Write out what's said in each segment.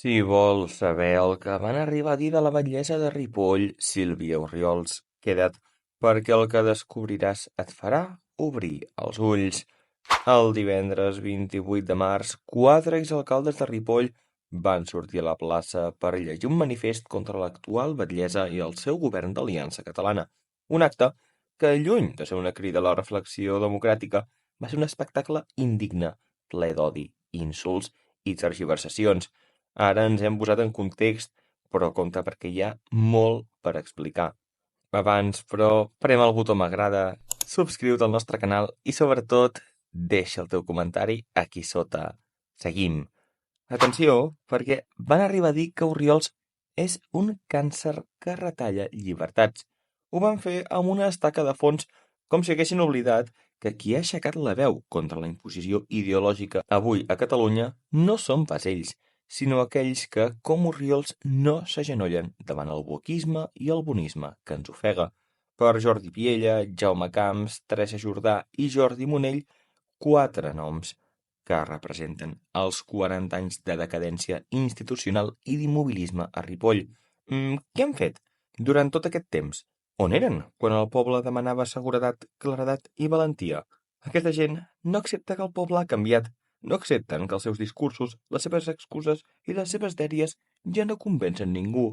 Si vols saber el que van arribar a dir de la batllessa de Ripoll, Sílvia Orriols, queda't, perquè el que descobriràs et farà obrir els ulls. El divendres 28 de març, 4 exalcaldes de Ripoll van sortir a la plaça per llegir un manifest contra l'actual batllessa i el seu govern d'Aliança Catalana. Un acte que, lluny de ser una crida a la reflexió democràtica, va ser un espectacle indigne, ple d'odi, insults i tergiversacions. Ara ens hem posat en context, però compte perquè hi ha molt per explicar. Abans, però, prem el botó m'agrada, subscriu-te al nostre canal i, sobretot, deixa el teu comentari aquí sota. Seguim. Atenció, perquè van arribar a dir que Orriols és un càncer que retalla llibertats. Ho van fer amb una estaca de fons, com si haguessin oblidat que qui ha aixecat la veu contra la imposició ideològica avui a Catalunya no són pas ells, sinó aquells que, com Orriols, no s'agenollen davant el wokisme i el bonisme que ens ofega. Per Jordi Piella, Jaume Camps, Teresa Jordà i Jordi Monell, 4 noms que representen els 40 anys de decadència institucional i d'immobilisme a Ripoll. Què han fet durant tot aquest temps? On eren quan el poble demanava seguretat, claredat i valentia? Aquesta gent no accepta que el poble ha canviat, no accepten que els seus discursos, les seves excuses i les seves dèries ja no convencen ningú.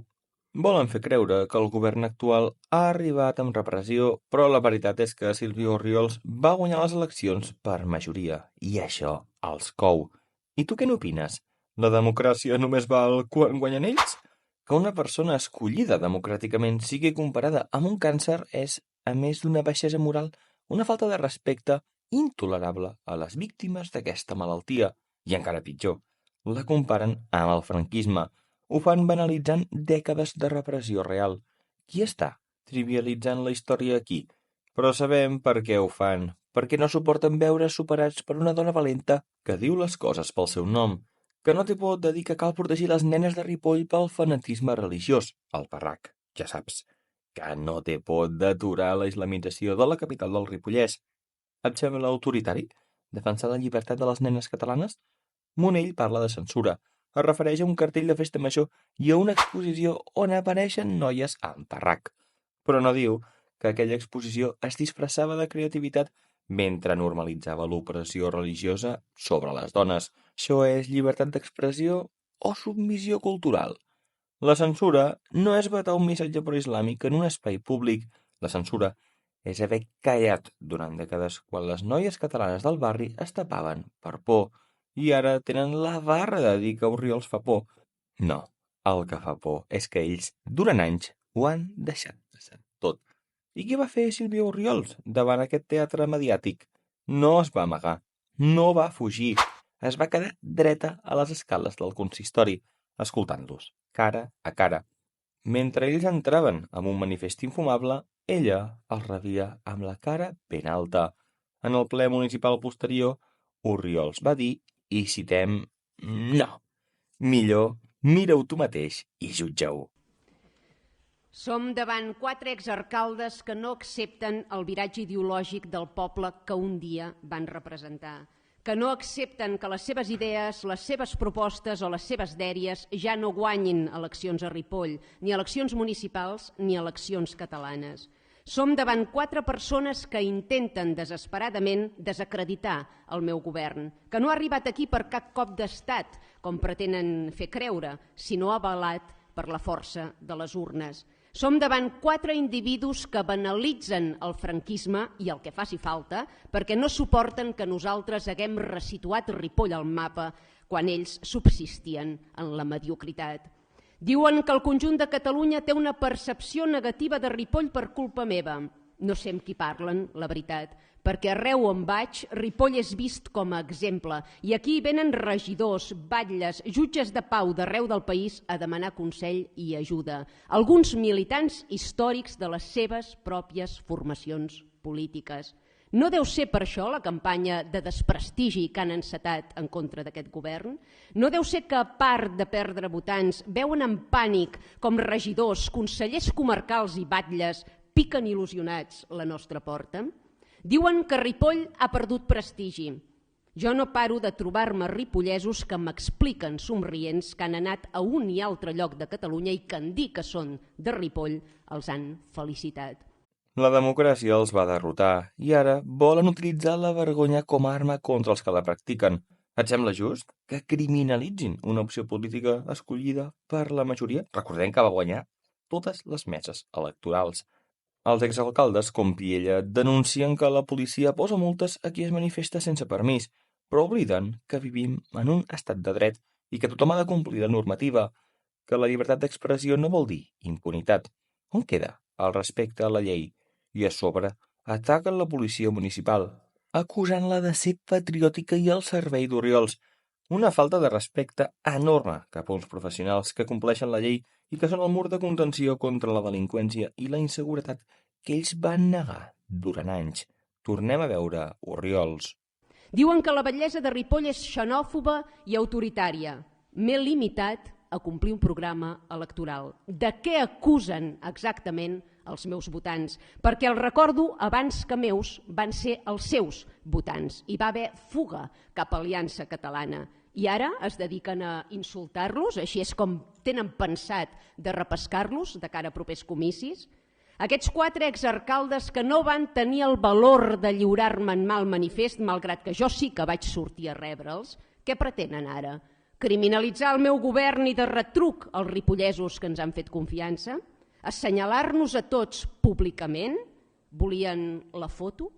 Volen fer creure que el govern actual ha arribat amb repressió, però la veritat és que Sílvia Orriols va guanyar les eleccions per majoria, i això els cou. I tu què n'opines? La democràcia només val quan guanyen ells? Que una persona escollida democràticament sigui comparada amb un càncer és, a més d'una baixesa moral, una falta de respecte intolerable a les víctimes d'aquesta malaltia. I encara pitjor, la comparen amb el franquisme. Ho fan banalitzant dècades de repressió real. Qui està trivialitzant la història aquí? Però sabem per què ho fan, perquè no suporten veure superats per una dona valenta que diu les coses pel seu nom, que no té por de dir que cal protegir les nenes de Ripoll pel fanatisme religiós, el Parrac, ja saps, que no té por d'aturar la islamització de la capital del Ripollès. Et sembla autoritari defensar la llibertat de les nenes catalanes? Monell parla de censura, es refereix a un cartell de festa major i a una exposició on apareixen noies amb Parrac, però no diu que aquella exposició es disfressava de creativitat mentre normalitzava l'opressió religiosa sobre les dones. Això és llibertat d'expressió o submissió cultural? La censura no és vetar un missatge pro-islàmic en un espai públic. La censura és haver callat durant dècades quan les noies catalanes del barri es tapaven per por i ara tenen la barra de dir que Orriols fa por. No, el que fa por és que ells, durant anys, ho han deixat passar tot. I què va fer Sílvia Orriols davant aquest teatre mediàtic? No es va amagar, no va fugir, es va quedar dreta a les escales del consistori, escoltant-los, cara a cara. Mentre ells entraven amb un manifest infumable, ella els rebia amb la cara ben alta. En el ple municipal posterior, Orriols va dir, i citem, no, millor mira-ho tu mateix i jutja-ho. Som davant 4 exalcaldes que no accepten el viratge ideològic del poble que un dia van representar, que no accepten que les seves idees, les seves propostes o les seves dèries ja no guanyin eleccions a Ripoll, ni eleccions municipals ni eleccions catalanes. Som davant 4 persones que intenten desesperadament desacreditar el meu govern, que no ha arribat aquí per cap cop d'estat, com pretenen fer creure, sinó avalat per la força de les urnes. Som davant 4 individus que banalitzen el franquisme i el que faci falta perquè no suporten que nosaltres haguem resituat Ripoll al mapa quan ells subsistien en la mediocritat. Diuen que el conjunt de Catalunya té una percepció negativa de Ripoll per culpa meva. No sé amb qui parlen, la veritat, perquè arreu on vaig, Ripoll és vist com a exemple i aquí venen regidors, batlles, jutges de pau d'arreu del país a demanar consell i ajuda. Alguns militants històrics de les seves pròpies formacions polítiques. No deu ser per això la campanya de desprestigi que han encetat en contra d'aquest govern? No deu ser que, a part de perdre votants, veuen en pànic com regidors, consellers comarcals i batlles piquen il·lusionats la nostra porta? Diuen que Ripoll ha perdut prestigi. Jo no paro de trobar-me ripollesos que m'expliquen somrients que han anat a un i altre lloc de Catalunya i que en dir que són de Ripoll els han felicitat. La democràcia els va derrotar i ara volen utilitzar la vergonya com a arma contra els que la practiquen. Et sembla just que criminalitzin una opció política escollida per la majoria? Recordem que va guanyar totes les meses electorals. Els exalcaldes, com Piella, denuncien que la policia posa multes a qui es manifesta sense permís, però obliden que vivim en un estat de dret i que tothom ha de complir la normativa, que la llibertat d'expressió no vol dir impunitat. On queda el respecte a la llei? I a sobre ataquen la policia municipal, acusant-la de ser patriòtica i al servei d'Oriols. Una falta de respecte enorme cap a uns professionals que compleixen la llei i que són el mur de contenció contra la delinqüència i la inseguretat que ells van negar durant anys. Tornem a veure Oriols. Diuen que la batllessa de Ripoll és xenòfoba i autoritària. M'he limitat a complir un programa electoral. De què acusen exactament els meus votants? Perquè el recordo, abans que meus, van ser els seus votants. Hi va haver fuga cap a Aliança Catalana. I ara es dediquen a insultar-los, així és com tenen pensat de repescar-los de cara a propers comicis. Aquests 4 exalcaldes que no van tenir el valor de lliurar-me en mal manifest, malgrat que jo sí que vaig sortir a rebre'ls, què pretenen ara? Criminalitzar el meu govern i de retruc els ripollesos que ens han fet confiança? Assenyalar-nos a tots públicament? Volien la foto?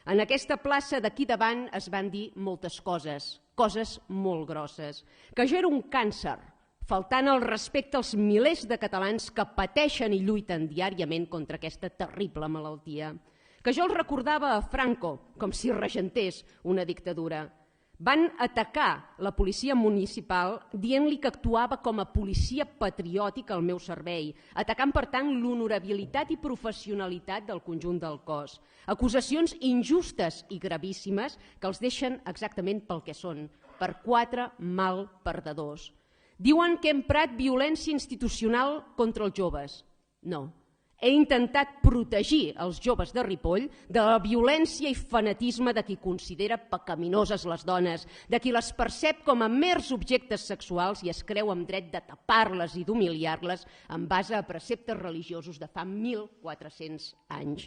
En aquesta plaça d'aquí davant es van dir moltes coses, coses molt grosses, que jo era un càncer, faltant el respecte als milers de catalans que pateixen i lluiten diàriament contra aquesta terrible malaltia, que jo els recordava a Franco com si regentés una dictadura. Van atacar la policia municipal dient-li que actuava com a policia patriòtica al meu servei, atacant, per tant, l'honorabilitat i professionalitat del conjunt del cos. Acusacions injustes i gravíssimes que els deixen exactament pel que són, per 4 mal perdedors. Diuen que he emprat violència institucional contra els joves. No. He intentat protegir els joves de Ripoll de la violència i fanatisme de qui considera pecaminoses les dones, de qui les percep com a mers objectes sexuals i es creu amb dret de tapar-les i d'humiliar-les en base a preceptes religiosos de fa 1.400 anys.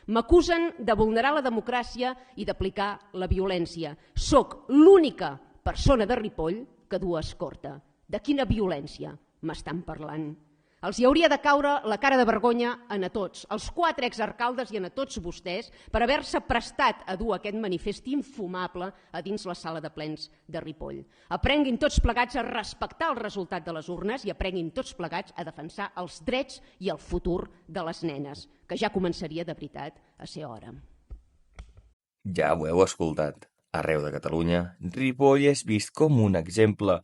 M'acusen de vulnerar la democràcia i d'aplicar la violència. Soc l'única persona de Ripoll que du escorta. De quina violència m'estan parlant? Els hi hauria de caure la cara de vergonya a tots, als 4 exalcaldes i a tots vostès, per haver-se prestat a dur aquest manifest infumable a dins la sala de plens de Ripoll. Aprenguin tots plegats a respectar el resultat de les urnes i aprenguin tots plegats a defensar els drets i el futur de les nenes, que ja començaria de veritat a ser hora. Ja ho heu escoltat. Arreu de Catalunya, Ripoll és vist com un exemple.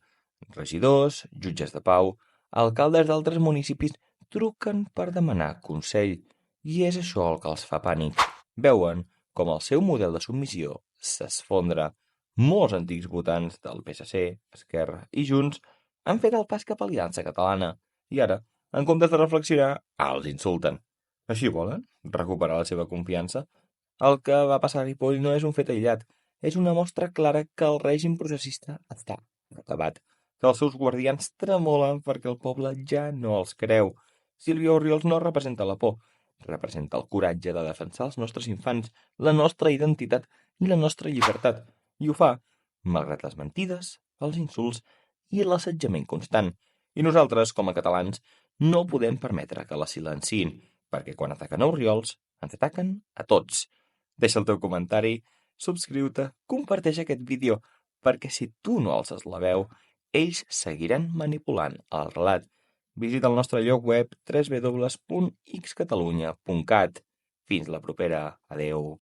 Regidors, jutges de pau, alcaldes d'altres municipis truquen per demanar consell i és això el que els fa pànic. Veuen com el seu model de submissió s'esfondra. Molts antics votants del PSC, Esquerra i Junts han fet el pas cap a Aliança Catalana i ara, en comptes de reflexionar, els insulten. Així volen recuperar la seva confiança? El que va passar a Ripoll no és un fet aïllat, és una mostra clara que el règim processista està acabat, que els seus guardians tremolen perquè el poble ja no els creu. Sílvia Oriols no representa la por, representa el coratge de defensar els nostres infants, la nostra identitat i la nostra llibertat, i ho fa malgrat les mentides, els insults i l'assetjament constant. I nosaltres, com a catalans, no podem permetre que la silenciïn, perquè quan ataquen a Oriols, ens ataquen a tots. Deixa el teu comentari, subscriu-te, comparteix aquest vídeo, perquè si tu no alces la veu, ells seguiran manipulant el relat. Visita el nostre lloc web www.xcatalunya.cat. Fins la propera. Adeu.